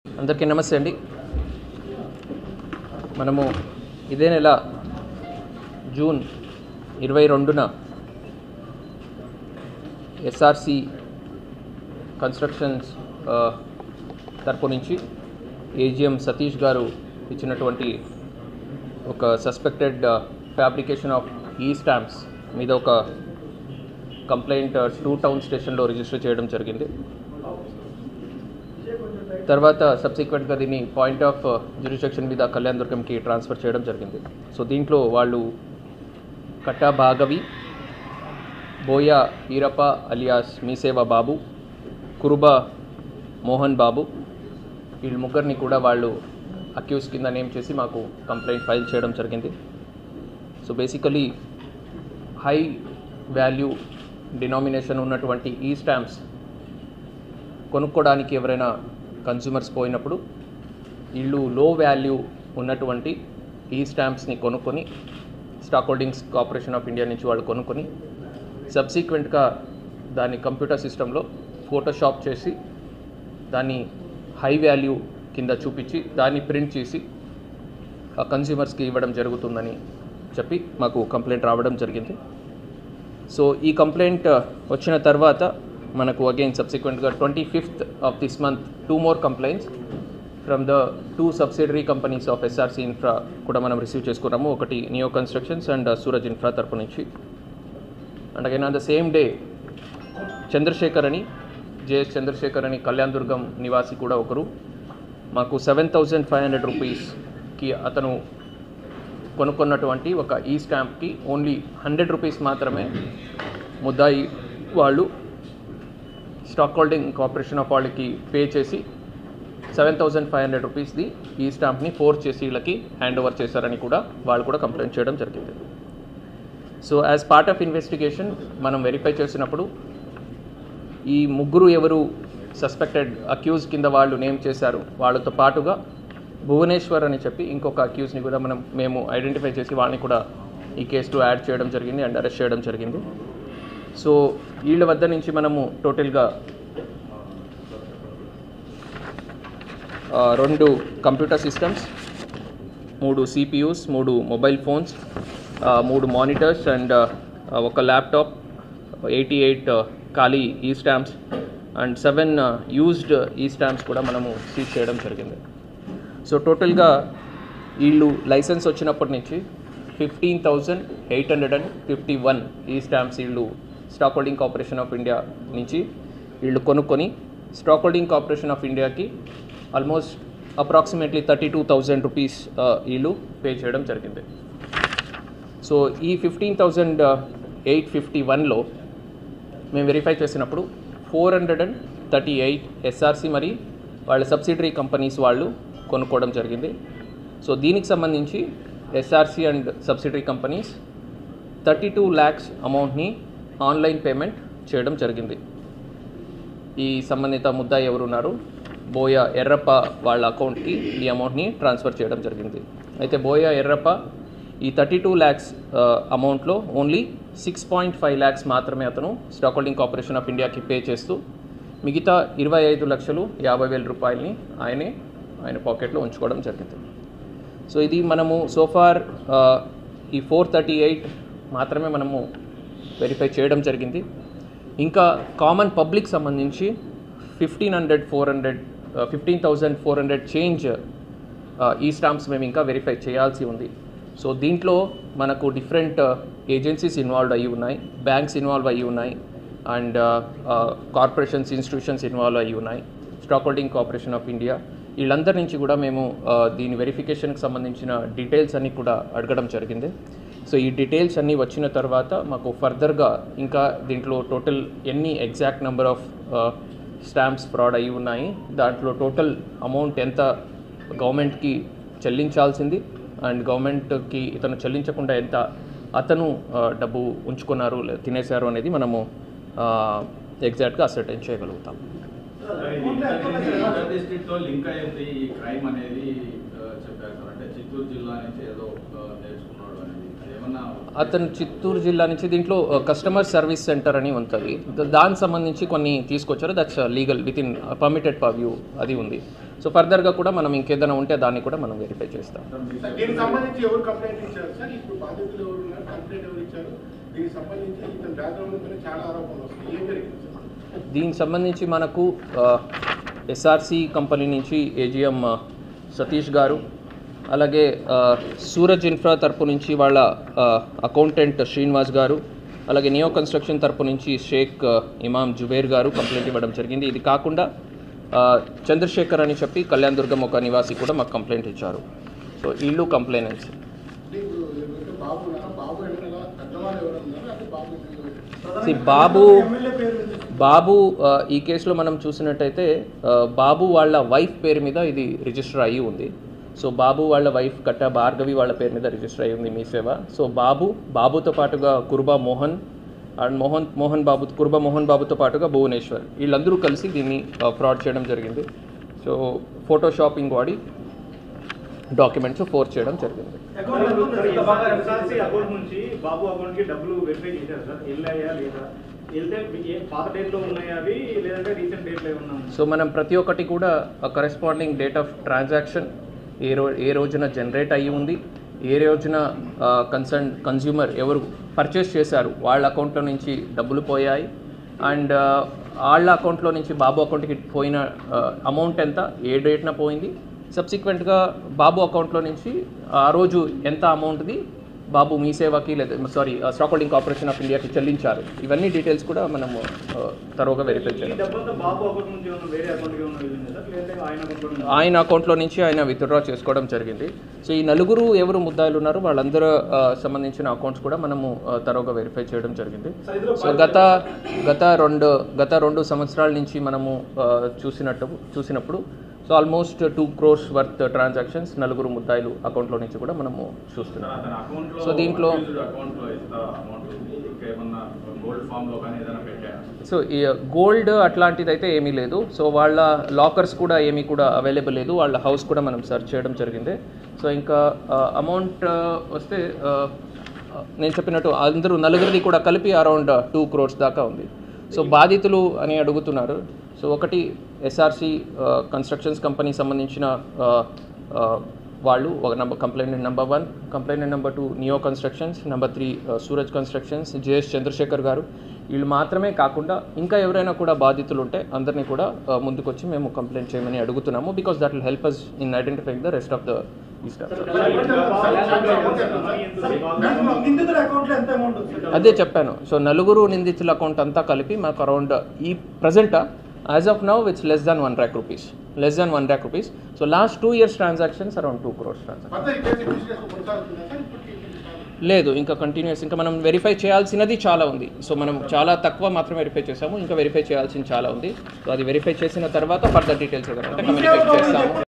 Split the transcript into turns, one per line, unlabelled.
అందరికీ నమస్తే అండి. మనము ఇదే నెల జూన్ 22న ఎస్ఆర్సి కన్స్ట్రక్షన్స్ తరపు నుంచి ఏజిఎం సతీష్ గారు ఇచ్చినటువంటి ఒక సస్పెక్టెడ్ ఫ్యాబ్రికేషన్ ఆఫ్ ఈ స్టాంప్స్ మీద ఒక కంప్లైంట్ 2 టౌన్ స్టేషన్లో రిజిస్టర్ చేయడం జరిగింది. తర్వాత సబ్సిక్వెంట్గా దీన్ని పాయింట్ ఆఫ్ జ్యూరిస్డిక్షన్ మీద కళ్యాణ్ దుర్గంకి ట్రాన్స్ఫర్ చేయడం జరిగింది. సో దీంట్లో వాళ్ళు కట్టా భాగవి, బోయా ఈరప్ప అలియాస్ మీసేవ బాబు, కురుబ మోహన్ బాబు, వీళ్ళు ముగ్గురిని కూడా వాళ్ళు అక్యూజ్ కింద నేమ్ చేసి మాకు కంప్లైంట్ ఫైల్ చేయడం జరిగింది. So basically high value denomination ఉన్నటువంటి ఈ స్టాంప్స్ కొనుక్కోవడానికి ఎవరైనా కన్స్యూమర్స్ పోయినప్పుడు వీళ్ళు లో వాల్యూ ఉన్నటువంటి ఈ స్టాంప్స్ని కొనుక్కొని stock holdings corporation of India నుంచి వాళ్ళు కొనుక్కొని సబ్సిక్వెంట్గా దాన్ని కంప్యూటర్ సిస్టంలో ఫోటోషాప్ చేసి దాన్ని హై వాల్యూ కింద చూపించి దాన్ని ప్రింట్ చేసి ఆ కన్స్యూమర్స్కి ఇవ్వడం జరుగుతుందని చెప్పి మాకు కంప్లైంట్ రావడం జరిగింది. సో ఈ కంప్లైంట్ వచ్చిన తర్వాత మనకు again సబ్సిక్వెంట్గా 25th of this month 2 more complaints from the 2 subsidiary companies of SRC Infra కూడా మనం రిసీవ్ చేసుకున్నాము. ఒకటి neo constructions and Suraj infra తరపు నుంచి. And again on the same day Chandrasekhar అని జేఎస్ చంద్రశేఖర్ అని కళ్యాణ్ దుర్గం నివాసి కూడా ఒకరు మాకు 7,500 రూపీస్కి అతను కొనుక్కున్నటువంటి ఒక ఈ స్టాంప్కి ఓన్లీ 100 రూపీస్ మాత్రమే ముద్దాయి వాళ్ళు స్టాక్ హోల్డింగ్ కార్పొరేషన్ ఆఫ్ వాళ్ళకి పే చేసి 7,500 రూపీస్ది ఈ స్టాంప్ని ఫోర్స్ చేసి వీళ్ళకి హ్యాండ్ ఓవర్ చేశారని కూడా వాళ్ళు కూడా కంప్లైంట్ చేయడం జరిగింది. So as part of investigation మనం వెరిఫై చేసినప్పుడు ఈ ముగ్గురు ఎవరు సస్పెక్టెడ్ అక్యూజ్ కింద వాళ్ళు నేమ్ చేశారు, వాళ్ళతో పాటుగా భువనేశ్వర్ అని చెప్పి ఇంకొక అక్యూజ్ని కూడా మేము ఐడెంటిఫై చేసి వాళ్ళని కూడా ఈ కేసులో యాడ్ చేయడం జరిగింది అండ్ అరెస్ట్ చేయడం జరిగింది. సో వీళ్ళ వద్ద నుంచి మనము టోటల్గా 2 computer systems, 3 CPUs, 3 mobile phones, 3 monitors and ఒక ల్యాప్టాప్, 88 ఖాళీ ఈ స్టాంప్స్ అండ్ 7 యూజ్డ్ ఈ స్టాంప్స్ కూడా మనము సీజ్ చేయడం జరిగింది. సో టోటల్గా వీళ్ళు లైసెన్స్ వచ్చినప్పటి నుంచి 15,851 ఈ స్టాంప్స్ వీళ్ళు stock holding corporation of India నుంచి వీళ్ళు కొనుక్కొని స్టాక్ హోల్డింగ్ కార్పొరేషన్ ఆఫ్ ఇండియాకి ఆల్మోస్ట్ అప్రాక్సిమేట్లీ 32,000 రూపీస్ వీళ్ళు పే చేయడం జరిగింది. సో ఈ 15,851లో మేము వెరిఫై చేసినప్పుడు 438 SRC మరి వాళ్ళ సబ్సిడరీ కంపెనీస్ వాళ్ళు కొనుక్కోవడం జరిగింది. సో దీనికి సంబంధించి SRC and subsidiary companies 32 lakhs అమౌంట్ని ఆన్లైన్ పేమెంట్ చేయడం జరిగింది. ఈ సంబంధిత ముద్దాయి ఎవరున్నారు బోయా ఎర్రప్ప వాళ్ళ అకౌంట్కి ఈ అమౌంట్ని ట్రాన్స్ఫర్ చేయడం జరిగింది. అయితే బోయా ఎర్రప్ప ఈ 32 lakhs అమౌంట్లో ఓన్లీ 6.5 lakhs మాత్రమే అతను స్టాక్ హోల్డింగ్ కార్పొరేషన్ ఆఫ్ ఇండియాకి పే చేస్తూ మిగతా 25,50,000 రూపాయలని ఆయన పాకెట్లో ఉంచుకోవడం జరిగింది. సో ఇది మనము సోఫార్ ఈ 438 మాత్రమే మనము వెరిఫై చేయడం జరిగింది. ఇంకా కామన్ పబ్లిక్ సంబంధించి 15,400 చేంజ్ ఈ స్టాంప్స్ మేము ఇంకా వెరిఫై చేయాల్సి ఉంది. సో దీంట్లో మనకు డిఫరెంట్ ఏజెన్సీస్ ఇన్వాల్వ్ అయ్యి ఉన్నాయి, బ్యాంక్స్ ఇన్వాల్వ్ అయ్యి ఉన్నాయి అండ్ కార్పొరేషన్స్ ఇన్స్టిట్యూషన్స్ ఇన్వాల్వ్ అయ్యి ఉన్నాయి, stock holding corporation of India వీళ్ళందరి నుంచి కూడా మేము దీని వెరిఫికేషన్కి సంబంధించిన డీటెయిల్స్ అన్నీ కూడా అడగడం జరిగింది. సో ఈ డీటెయిల్స్ అన్నీ వచ్చిన తర్వాత మాకు ఫర్దర్గా ఇంకా దీంట్లో టోటల్ ఎన్ని exact number of stamps fraud అయ్యి ఉన్నాయి, దాంట్లో టోటల్ అమౌంట్ ఎంత గవర్నమెంట్కి చెల్లించాల్సింది అండ్ గవర్నమెంట్కి ఇతను చెల్లించకుండా ఎంత అతను డబ్బు ఉంచుకున్నారు తినేశారు అనేది మనము ఎగ్జాక్ట్గా అసర్టైన్ చేయగలుగుతాం.
డిస్ట్రిక్ట్ లో లింక్ అయ్యింది ఈ క్రైమ్ అనేది చెప్పారు సార్. అంటే చిత్తూరు జిల్లా నుంచి ఏదో నేర్చుకున్నాడు అనేది ఏమన్నా
అతను చిత్తూరు జిల్లా నుంచి దీంట్లో కస్టమర్ సర్వీస్ సెంటర్ అని ఉంటుంది, దానికి సంబంధించి కొన్ని తీసుకొచ్చారు. That's legal with in permitted purview అది ఉంది. సో ఫర్దర్గా కూడా మనం ఇంకేదైనా ఉంటే దాన్ని కూడా మనం వెరిఫై చేస్తాం.
దీనికి సంబంధించి ఎవరు కంప్లైంట్ ఇచ్చారు సార్? ఇప్పుడు బాధితులు ఎవరు ఉన్నారు, కంప్లైంట్ ఎవరు ఇచ్చారు? దీనికి సంబంధించి ఇతని బ్యాక్గ్రౌండ్ మీద చాలా ఆరోపణలు వస్తాయి. ఏం జరిగింది సార్?
దీనికి సంబంధించి మనకు ఎస్ఆర్సి కంపెనీ నుంచి ఏజిఎం సతీష్ గారు, అలాగే సూరజ్ ఇన్ఫ్రా తరపు నుంచి వాళ్ళ అకౌంటెంట్ శ్రీనివాస్ గారు, అలాగే నియో కన్స్ట్రక్షన్ తరపు నుంచి షేక్ ఇమాం జుబేర్ గారు కంప్లైంట్ ఇవ్వడం జరిగింది. ఇది కాకుండా చంద్రశేఖర్ అని చెప్పి కళ్యాణ్ దుర్గం ఒక నివాసి కూడా మాకు కంప్లైంట్ ఇచ్చారు. సో వీళ్ళు కంప్లైనెంట్స్. బాబు ఈ కేసులో మనం చూసినట్టయితే బాబు వాళ్ళ వైఫ్ పేరు మీద ఇది రిజిస్టర్ అయ్యి ఉంది. సో బాబు వాళ్ళ వైఫ్ కట్ట భార్గవి వాళ్ళ పేరు మీద రిజిస్టర్ అయ్యి ఉంది మీ సేవ. సో బాబుతో పాటుగా కుర్బా మోహన్ అండ్ కుర్బా మోహన్ బాబుతో పాటుగా భువనేశ్వర్, వీళ్ళందరూ కలిసి దీన్ని ఫ్రాడ్ చేయడం జరిగింది. సో ఫోటోషాపింగ్ వాడి డాక్యుమెంట్స్ ఫోర్స్ చేయడం జరిగింది. సో మనం ప్రతి ఒక్కటి కూడా కరెస్పాండింగ్ డేట్ ఆఫ్ ట్రాన్సాక్షన్ ఏ రోజున జనరేట్ అయ్యి ఉంది, ఏ రోజున కన్స్యూమర్ ఎవరు పర్చేస్ చేశారు వాళ్ళ అకౌంట్లో నుంచి డబ్బులు పోయాయి, అండ్ వాళ్ళ అకౌంట్లో నుంచి బాబు అకౌంట్కి పోయిన అమౌంట్ ఎంత, ఏ డేట్న పోయింది, సబ్సిక్వెంట్గా బాబు అకౌంట్లో నుంచి ఆ రోజు ఎంత అమౌంట్ది బాబు మీ సేవకి లేదా స్టాక్ హోల్డింగ్ కార్పొరేషన్ ఆఫ్ ఇండియాకి చెల్లించారు. ఇవన్నీ డీటెయిల్స్ కూడా మనము తరోగా వెరిఫై చేయాలి. ఆయన అకౌంట్లో నుంచి ఆయన విత్డ్రా చేసుకోవడం జరిగింది. సో ఈ నలుగురు ఎవరు ముద్దాయిలు ఉన్నారో వాళ్ళందరూ సంబంధించిన అకౌంట్స్ కూడా మనము తరోగా వెరిఫై చేయడం జరిగింది. సో గత 2 సంవత్సరాల నుంచి మనము చూసినప్పుడు so almost 2 crores worth transactions నలుగురు ముద్దాయిలు అకౌంట్లో నుంచి కూడా మనము చూస్తున్నాం. సో దీంట్లో సో ఈ గోల్డ్ అట్లాంటిది అయితే ఏమీ లేదు. సో వాళ్ళ లాకర్స్ కూడా ఏమీ కూడా అవైలబుల్ లేదు, వాళ్ళ హౌస్ కూడా మనం సెర్చ్ చేయడం జరిగింది. సో ఇంకా అమౌంట్ వస్తే నేను చెప్పినట్టు అందరూ నలుగురిది కూడా కలిపి అరౌండ్ 2 crores దాకా ఉంది. సో బాధితులు అని అడుగుతున్నారు. సో ఒకటి ఎస్ఆర్సి కన్స్ట్రక్షన్స్ కంపెనీ సంబంధించిన వాళ్ళు complaint number 1, complaint number 2 neo constructions, number 3 Suraj constructions, JS Chandrasekhar garu. వీళ్ళు మాత్రమే కాకుండా ఇంకా ఎవరైనా కూడా బాధితులు ఉంటే అందరినీ కూడా ముందుకొచ్చి మేము కంప్లైంట్ చేయమని అడుగుతున్నాము. Because that will help us in identifying the rest of the అదే చెప్పాను. సో నలుగురు నిందితుల అకౌంట్ అంతా కలిపి మాకు అరౌండ్ ఈ present as of now it's less than 1 lakh rupees. So last 2 years transactions around 2 crores లేదు, ఇంకా కంటిన్యూస్, ఇంకా మనం వెరిఫై చేయాల్సినది చాలా ఉంది. సో మనం చాలా తక్కువ మాత్రం వెరిఫై చేసాము, ఇంకా వెరిఫై చేయాల్సింది చాలా ఉంది. సో అది వెరిఫై చేసిన తర్వాత ఫర్దర్ డీటెయిల్స్ ఏదైనా ఉంటే కమ్యూనికేట్ చేస్తాము.